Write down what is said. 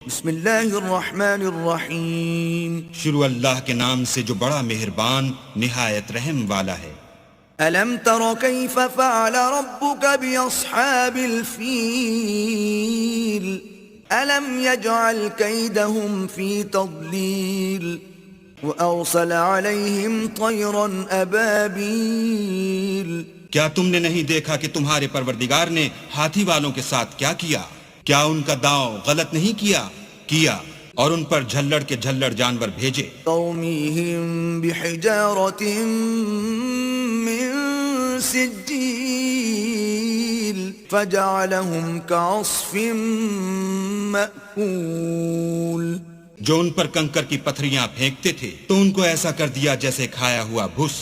بسم اللہ الرحمن الرحیم. شروع اللہ کے نام سے جو بڑا مہربان نہایت رحم والا ہے. الم تر کیف فعل ربک باصحاب الفیل الم یجعل کیدہم فی تضلیل وارسل علیہم طیرا ابابیل. کیا تم نے نہیں دیکھا کہ تمہارے پروردگار نے ہاتھی والوں کے ساتھ کیا کیا؟ کیا ان کا داؤ غلط نہیں کیا اور ان پر جھلڑ کے جھلڑ جانور بھیجے. ترمیہم بحجارۃ من سجیل فجعلہم کعصف مأکول. جو ان پر کنکر کی پتھریاں پھینکتے تھے تو ان کو ایسا کر دیا جیسے کھایا ہوا بھس.